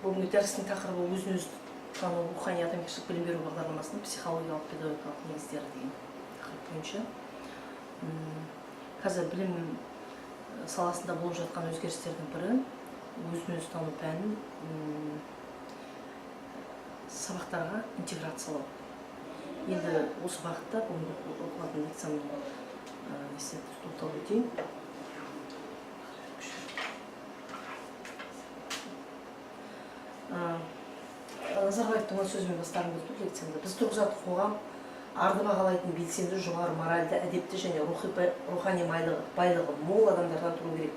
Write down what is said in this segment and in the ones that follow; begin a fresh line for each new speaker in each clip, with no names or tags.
бүгінгі дәрістің тақырыбы өзін-өзі тану рухани адамгершілік білім беру бағдарламасының психологиялық педагогикалық негіздері деген тақырып бойынша. Қазір білім саласында болып жатқан өзгерістердің бірі өзін-өзі тану пәнін сабақтарға интеграциялау. Енді осы бағытта бүгінгі оқылатын лекциямның тоқталып өтейін. Назарбаевтың сөзімен бастағым келіп лекциямда біз тұрғызатын қоғам арды бағалайтын белсенді, жоғары моральды, әдепті және рухани байлығы мол адамдардан тұру керек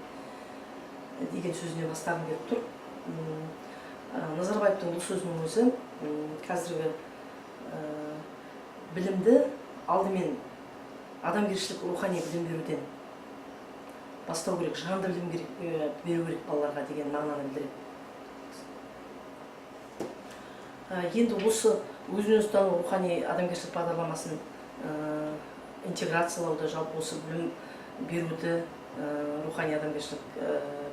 деген сөзіне бастағым келіп тұр. Назарбаевтың бұл сөзінің өзі қазіргі білімді алдымен адамгершілік рухани білім беруден бастау керек, жанды білім беру керек балаларға деген мағынаны білдіреді. Енді осы өзін-өзі тану рухани адамгершілік бағдарламасын интеграциялауды, жалпы осы білім беруді рухани адамгершілік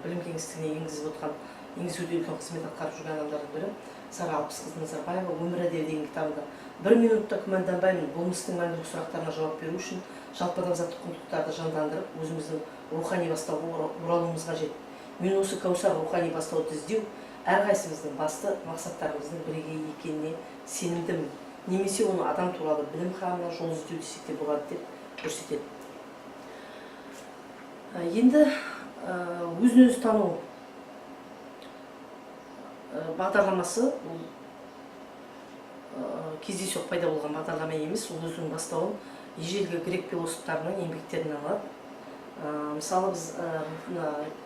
білім кеңістігіне енгізуде үлкен қызмет атқарып жүрген адамдардың бірі Сара Алпысқызы Назарбаева «Өмір әдебі» деген кітабында «Бір минутта күмәнданбаймын, болмыстың мәңгілік сұрақтарына жауап беру үшін жалпы адамзаттық құндылықтарды жандандырып, өзіміздің рухани бастауға оралуымыз қажет. Мен осы кәусар рухани бастауды іздеу әрқайсымыздың басты мақсаттарымыздың бірегей екеніне сенімдімін. Немесе оны адам туралы білім құрамына жол іздеу десек те болады» деп көрсетеді. Енді өзін-өзі тану бағдарламасы кездейсоқ пайда болған бағдарлама емес, ол өзінің бастауын ежелгі грек философтарының еңбектерінен алады. Мысалы біз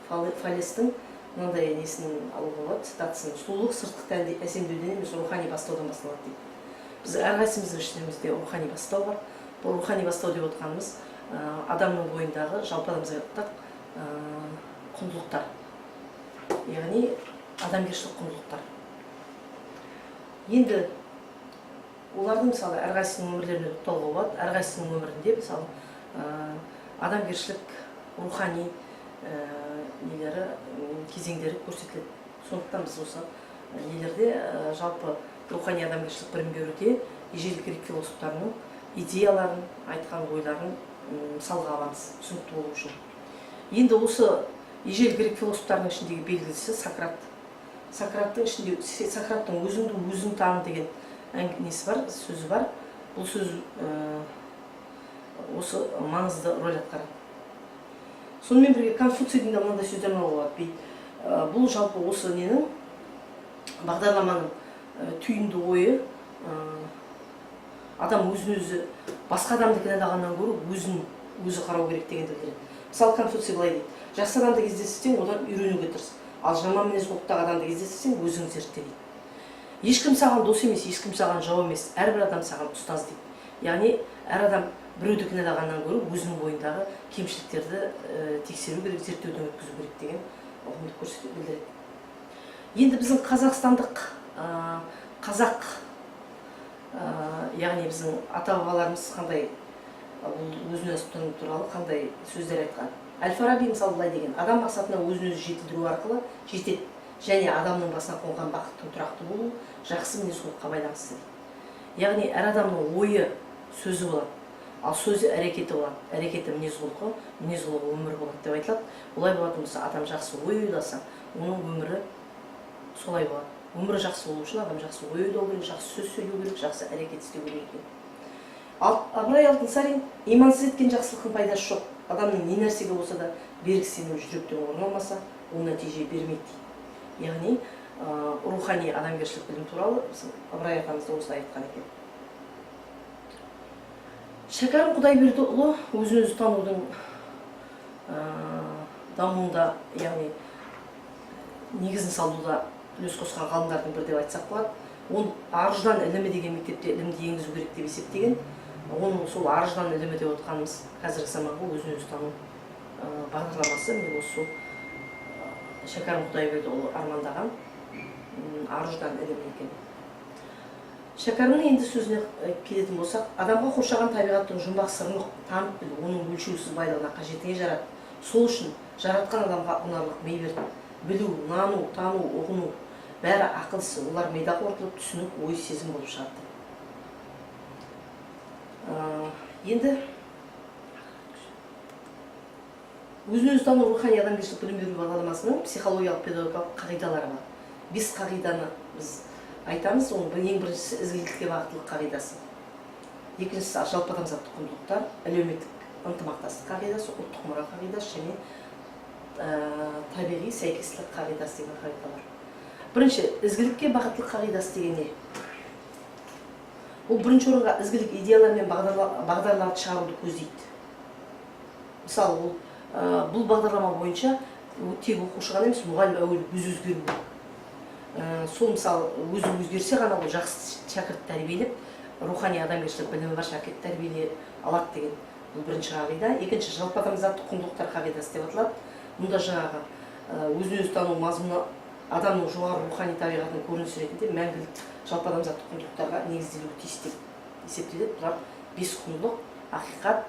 Фалестің мынандай несін алуға болады, цитатасын: «Сұлулық сыртқы тәнді әсемдеуден емес, рухани бастаудан басталады» дейді. Біз әрқайсымыздың ішімізде рухани бастау бар. Бұл рухани бастау деп отырғанымыз адамның бойындағы жалпы адамзаттық құндылықтар, яғни адамгершілік құндылықтар. Енді олардың мысалы әрқайсының өмірлеріне тоқталуға болады. Әрқайсының өмірінде мысалы адамгершілік рухани кезеңдері көрсетіледі. Сондықтан біз осы нелерде жалпы рухани адамгершілік білім беруде ежелгі грек философтарының идеяларын, айтқан ойларын мысалға аламыз, түсінікті болу үшін. Енді осы ежелгі грек философтарының ішіндегі белгілісі Сократ. Сократтың ішінде Сократтың өзіңді өзің таны деген әңгімесі бар, сөзі бар. Бұл сөз осы маңызды рөл атқарады. Сонымен бірге Конфуцийдің да мынандай сөздерін алуға болады. Бұл жалпы осы ненің бағдарламаның түйінді ойы адам өзін-өзі басқа адамды кінәлағаннан гөрі өзі қарау керек дегенді білдіреді. Мысалы Конфуций былай дейді: жақсы адамды кездессең, одан үйренуге тырыс. Ал жаман мінез құлықтағы адамды кездессең, өзің зертте дейді. Ешкім саған дос емес, ешкім саған жау емес, әрбір адам саған ұстаз дейді. Яғни әр адам біреуді кінәлағаннан гөрі өзінің бойындағы кемшіліктерді тексеру керек, зерттеуден өткізу керек деген ұғымды көрсетіп білдіреді. Енді біздің қазақстандық қазақ, яғни біздің ата-бабаларымыз қандай өзін-өзі тану туралы қандай сөздер айтқан. Әл-Фараби мысалы былай деген: адам мақсатына өзін-өзі жетілдіру арқылы жетеді, және адамның басына қонған бақыттың тұрақты болуы жақсы мінез-құлыққа байланысты дейді. Яғни әр адамның ойы сөзі болады, ал сөзі әрекеті болады. Әрекеті мінез-құлқы, мінез-құлқы өмір болады деп айтылады. Олай болатын болса, адам жақсы ой ойласа, оның өмірі солай болады. Өмірі жақсы болу үшін адам жақсы ой ойлау керек, жақсы сөз сөйлеу керек, жақсы әрекет істеу керек екен. Ыбырай Алтынсарин: имансыз еткен жақсылықтың пайдасы жоқ. Адамның не нәрсеге болса да берік сенім жүректен орын алмаса, ол нәтиже бермейді дейді. Яғни рухани адамгершілік білім туралы Ыбырай атамыз да осылай айтқан екен. Шәкәрім Құдайбердіұлы өзін-өзі танудың дамуында, яғни негізін салуда үлес қосқан ғалымдардың бірі деп айтсақ болады. Оны ар-ждан ілімі деген мектепте ілімді енгізу керек деп есептеген. Оның сол ар-ждан ілімі деп отқанымыз қазіргі заманғы өзін-өзі тану бағдарламасы. Мен осы Шәкәрім Құдайбердіұлы армандаған ар-ждан ілімі екен. Шәкәрімнің енді сөзіне келетін болсақ: адамға қоршаған табиғаттың жұмбақ сырын танып білу, оның өлшеусіз байлығына қажетіне жарат. Сол үшін жаратқан адамға ұнарлық мейір білу, нану, тану, ұғыну, бәрі ақыл ісі, олар мида қорытылып түсінік, ой, сезім болып шығады. Енді өзін-өзі тану рухани адамгершілік білім беру бағдарламасының психологиялық педагогикалық қағидалары бар. 5 қағиданы біз айтамыз. Оның ең біріншісі ізгілікке бағыттылық қағидасы. Екіншісі жалпы адамзаттық құндылықтар, әлеуметтік ынтымақтастық қағидасы, ұлттық мұра қағидасы және табиғи сәйкестілік қағидасы деген қағидалар. Бірінші, ізгілікке бағыттылық қағидасы деген не? Ол бірінші орынға ізгілік идеялар мен бағдарларды шығаруды көздейді. Мысалы, бұл бағдарлама бойынша тек оқушы ғана емес, мұғалім әуелі өзі өзгеру керек. Сол мысалы өзі өзгерсе ғана ол жақсы шәкірт тәрбиелеп, рухани адамгершілік білімі бар шәкірт тәрбиелей алады деген бұл бірінші қағида. Екінші, жалпы адамзаттық құндылықтар қағидасы деп аталады. Мұнда жаңағы өзін-өзі тану мазмұны адамның жоғары рухани табиғатының көрінісі ретінде мәңгілік жалпы адамзаттық құндылықтарға негізделуі тиіс деп есептеледі. Бұлар 5 құндылық: ақиқат,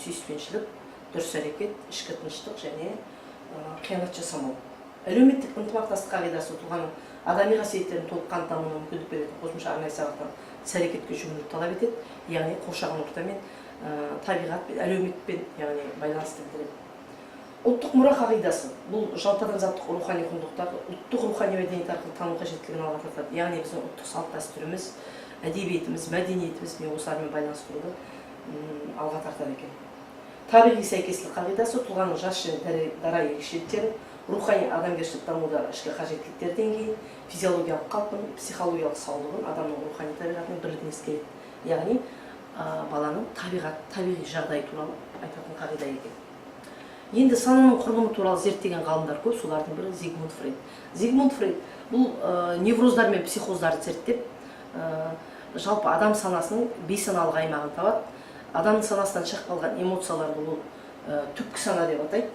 сүйіспеншілік, дұрыс әрекет, ішкі тыныштық және қиянат жасамау. Әлеуметтік ынтымақтастық қағидасы тұлғаның адами қасиеттерін толыққанды дамуына мүмкіндік беретін қосымша арнайы сабақтан іс-әрекетке жұмылдыруды талап етеді, яғни қоршаған ортамен, табиғатпен, әлеуметпен, яғни байланысты білдіреді. Ұлттық мұра қағидасы бұл жалпы адамзаттық рухани құндылықтарды ұлттық рухани мәдениет арқылы тану қажеттілігін алға тартады. Яғни біздің ұлттық салт-дәстүріміз, әдебиетіміз, мәдениетіміз осылармен байланыстыруды алға тартады екен. Табиғи сәйкестілік қағидасы тұлғаның жас және дара ерекшеліктерін, рухани адамгершілік дамудағы ішкі қажеттіліктер деңгейін, физиологиялық қалпын, психологиялық саулығын, адамның рухани табиғатының бірлігін ескереді. Яғни баланың табиғи жағдайы туралы айтатын қағида екен. Енді сананың құрылымы туралы зерттеген ғалымдар көп, солардың бірі Зигмунд Фрейд. Зигмунд Фрейд бұл невроздар мен психоздарды зерттеп, жалпы адам санасының бейсаналық аймағын табады. Адамның санасынан шығып қалған эмоцияларды ол түпкі сана деп атайды.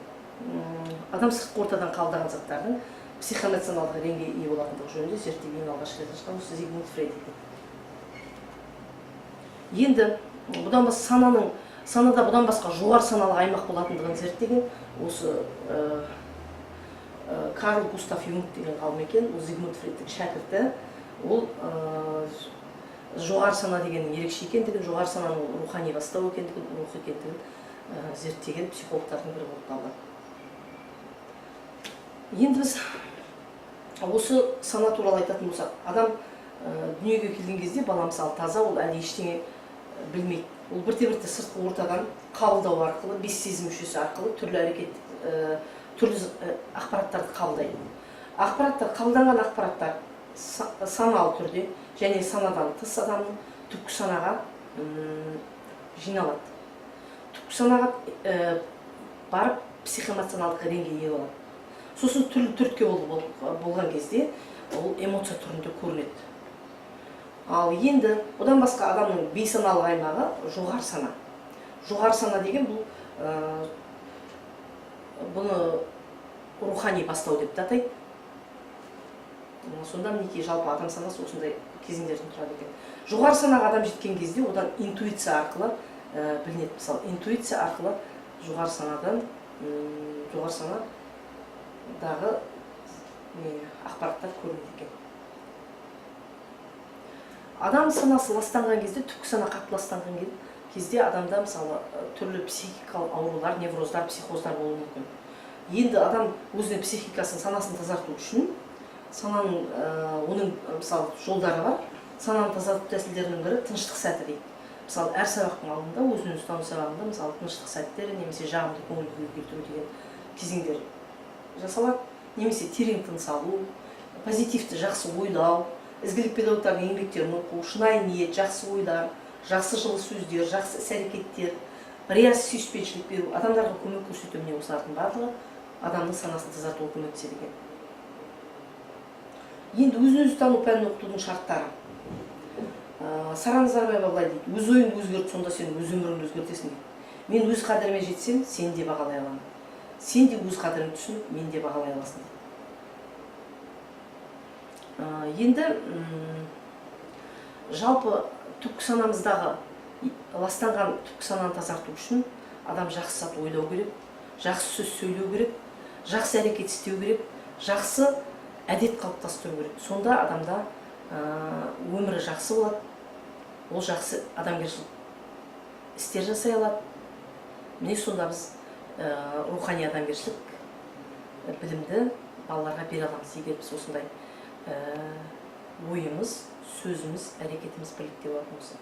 Адам сыртқы ортадан қабылдаған заттардың психоэмоционалдық реңге ие болатындығы жөнінде зерттеуге ең алғаш рет ашқан осы Зигмунд Фрейд екен. Енді бұдан басқа санада бұдан басқа жоғары саналық аймақ болатындығын зерттеген осы Карл Густав Юнг деген ғалым екен. Ол Зигмунд Фрейдтің шәкірті. Ол жоғары сана дегеннің ерекше екендігін, жоғары сананың рухани бастау екендігін, рух екендігін зерттеген психологтардың бірі болып табылады. Енді біз осы сана туралы айтатын болсақ, адам дүниеге келген кезде бала мысалы таза, ол әлі ештеңе білмейді. Ол бірте-бірте сыртқы ортадан қабылдау арқылы, 5 сезім мүшесі арқылы түрлі әрекет, түрлі ақпараттарды қабылдайды. Қабылданған ақпараттар саналы түрде және санадан тыс адамның түпкі санаға жиналады. Түпкі санаға барып психоэмоционалдық реңге ие болады. Сосын түрлі түрткі болған кезде ол эмоция түрінде көрінеді. Ал енді одан басқа адамның бейсаналық аймағы жоғары сана. Жоғары сана деген бұны рухани бастау деп атайды. Сонда мінекей жалпы адам санасы осындай кезеңдерден тұрады екен. Жоғары санаға адам жеткен кезде одан интуиция арқылы білінеді. Мысалы, интуиция арқылы жоғары санадағы ақпараттар көрінеді екен. Адам санасы ластанған кезде, түпкі сана қатты ластанған кезде адамда мысалы түрлі психикалық аурулар, невроздар, психоздар болуы мүмкін. Енді адам өзінің психикасын, санасын тазарту үшін сананың оның мысалы жолдары бар. Сананы тазарту тәсілдерінің бірі тыныштық сәті дейді. Мысалы, әр сабақтың алдында, өзін-өзі тану сабағында мысалы тыныштық сәттері немесе жағымды көңіл күй келтіру деген кезеңдер жасалады. Немесе терең тыныс алу, позитивті жақсы ойлау, ізгілік педагогтардың еңбектерін оқу, шынайы ниет, жақсы ойлар, жақсы жылы сөздер, жақсы іс-әрекеттер, рияз сүйіспеншілік беру, адамдарға көмек көрсету, міне осылардың барлығы адамның санасын тазартуға көмектеседі екен. Енді өзін-өзі тану пәнін оқытудың шарттары. Сара Назарбаева былай дейді: өз ойыңды өзгерт, сонда сен өз өміріңді өзгертесің дейді. Мен өз қадіріме жетсем, сен де бағалай аламын. Сен де өз қадіріңді түсініп, мен де бағалай аласың дейді. Енді жалпы түпкі санамыздағы ластанған түпкі сананы тазарту үшін адам жақсы ойлау керек, жақсы сөз сөйлеу керек, жақсы әрекет істеу керек, жақсы әдет қалыптастыру керек. Сонда адамда өмірі жақсы болады, ол жақсы адамгершілік істер жасай алады. Міне сонда біз рухани адамгершілік білімді балаларға бере аламыз, егер біз осындай ойымыз, сөзіміз, әрекетіміз бірлікте болатын болса.